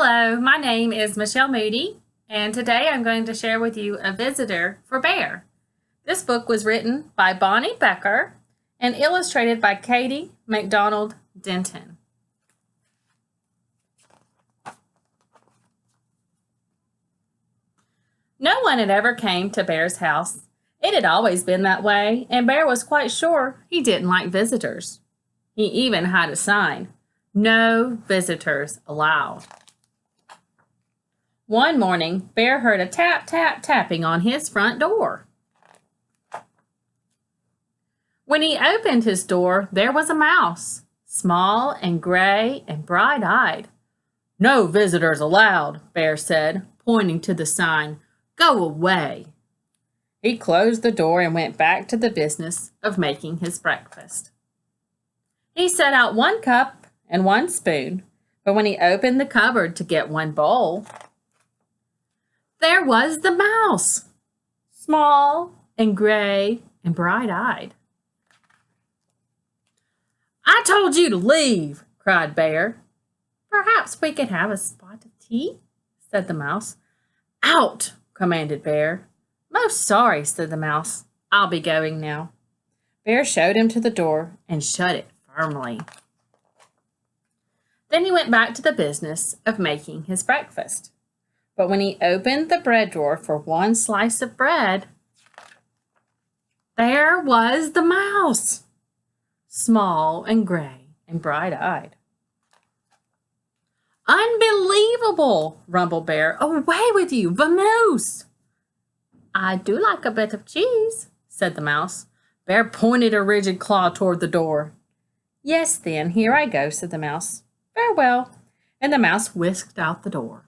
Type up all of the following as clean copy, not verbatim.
Hello, my name is Michelle Moody, and today I'm going to share with you A Visitor for Bear. This book was written by Bonnie Becker and illustrated by Katie McDonald Denton. No one had ever came to Bear's house. It had always been that way, and Bear was quite sure he didn't like visitors. He even had a sign, "No visitors allowed." One morning, Bear heard a tap, tap, tapping on his front door. When he opened his door, there was a mouse, small and gray and bright-eyed. "No visitors allowed," Bear said, pointing to the sign. "Go away." He closed the door and went back to the business of making his breakfast. He set out 1 cup and 1 spoon, but when he opened the cupboard to get 1 bowl, there was the mouse, small and gray and bright-eyed. "I told you to leave," cried Bear. "Perhaps we could have a spot of tea," said the mouse. "Out," commanded Bear. "Most sorry," said the mouse. "I'll be going now." Bear showed him to the door and shut it firmly. Then he went back to the business of making his breakfast. But when he opened the bread drawer for 1 slice of bread, there was the mouse, small and gray and bright-eyed. "Unbelievable," rumbled Bear. "Away with you, vamoose!" "I do like a bit of cheese," said the mouse. Bear pointed a rigid claw toward the door. "Yes, then, here I go," said the mouse. "Farewell," and the mouse whisked out the door.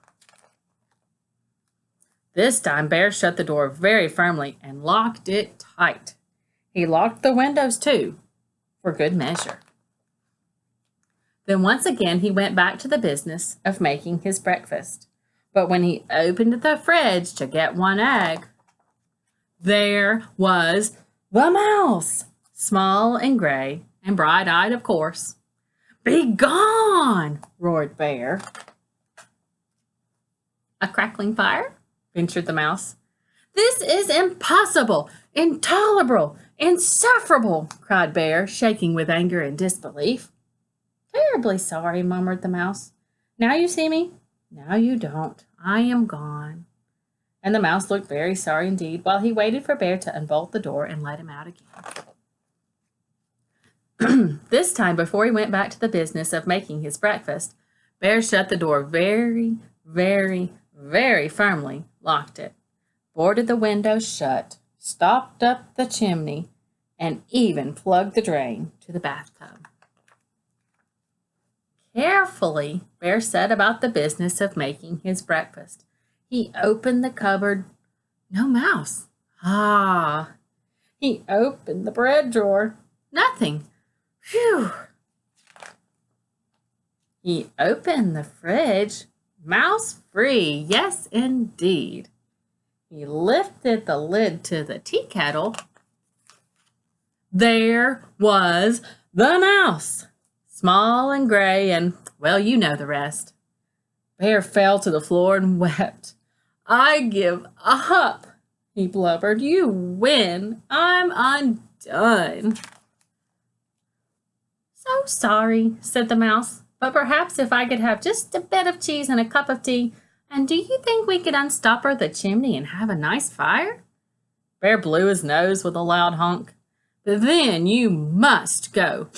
This time, Bear shut the door very firmly and locked it tight. He locked the windows, too, for good measure. Then once again, he went back to the business of making his breakfast. But when he opened the fridge to get 1 egg, there was the mouse, small and gray and bright-eyed, of course. "Be gone!" roared Bear. "A crackling fire?" ventured the mouse. "This is impossible, intolerable, insufferable!" cried Bear, shaking with anger and disbelief. "Terribly sorry," murmured the mouse. "Now you see me, now you don't. I am gone." And the mouse looked very sorry indeed while he waited for Bear to unbolt the door and let him out again. This time, before he went back to the business of making his breakfast, Bear shut the door very, very, very firmly, locked it, boarded the windows shut, stopped up the chimney, and even plugged the drain to the bathtub. Carefully, Bear set about the business of making his breakfast. He opened the cupboard. No mouse. Ah! He opened the bread drawer. Nothing. Phew! He opened the fridge. Mouse free. Yes, indeed. He lifted the lid to the tea kettle. There was the mouse, small and gray and, well, you know the rest. Bear fell to the floor and wept. "I give up," he blubbered. "You win. I'm undone." "So sorry," said the mouse, "but perhaps if I could have just a bit of cheese and a cup of tea, and do you think we could unstopper the chimney and have a nice fire?" Bear blew his nose with a loud honk. "Then you must go,"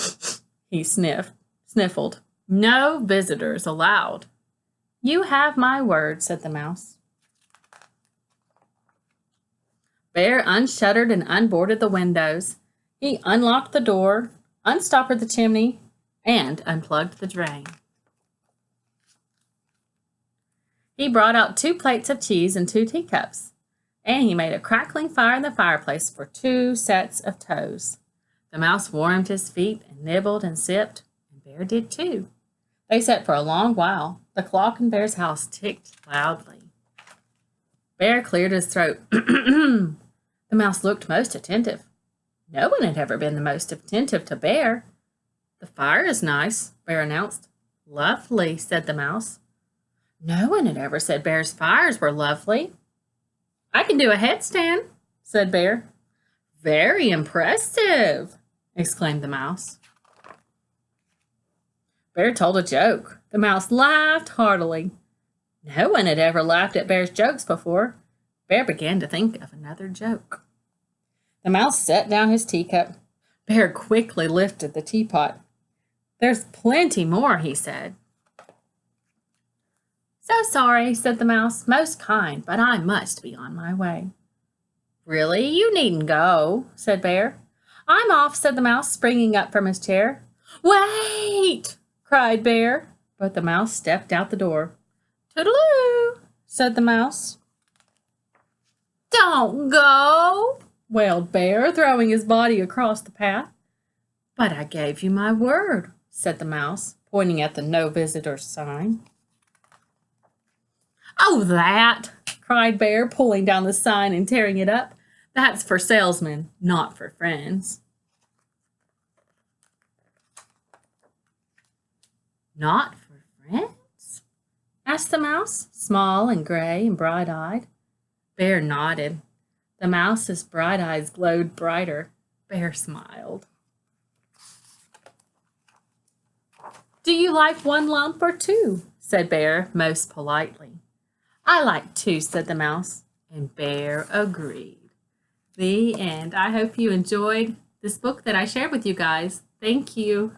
he sniffled. "No visitors allowed." "You have my word," said the mouse. Bear unshuttered and unboarded the windows. He unlocked the door, unstoppered the chimney, and unplugged the drain. He brought out 2 plates of cheese and 2 teacups, and he made a crackling fire in the fireplace for 2 sets of toes. The mouse warmed his feet and nibbled and sipped, and Bear did too. They sat for a long while. The clock in Bear's house ticked loudly. Bear cleared his throat. The mouse looked most attentive. No one had ever been the most attentive to Bear. "The fire is nice," Bear announced. "Lovely," said the mouse. No one had ever said Bear's fires were lovely. I can do a headstand, said Bear. Very impressive, exclaimed the mouse. Bear told a joke. The mouse laughed heartily. No one had ever laughed at Bear's jokes before. Bear began to think of another joke. The mouse set down his teacup. Bear quickly lifted the teapot. There's plenty more, he said. So sorry, said the mouse, most kind, but I must be on my way. Really, you needn't go, said Bear. I'm off, said the mouse, springing up from his chair. Wait, cried Bear, but the mouse stepped out the door. Toodaloo, said the mouse. Don't go, wailed Bear, throwing his body across the path. But I gave you my word, said the mouse, pointing at the no visitors sign. Oh, that, cried Bear, pulling down the sign and tearing it up. That's for salesmen, not for friends. Not for friends? Asked the mouse, small and gray and bright-eyed. Bear nodded. The mouse's bright eyes glowed brighter. Bear smiled. Do you like one lump or two? Said Bear most politely. I like two, said the mouse, and Bear agreed. The end. I hope you enjoyed this book that I shared with you guys. Thank you.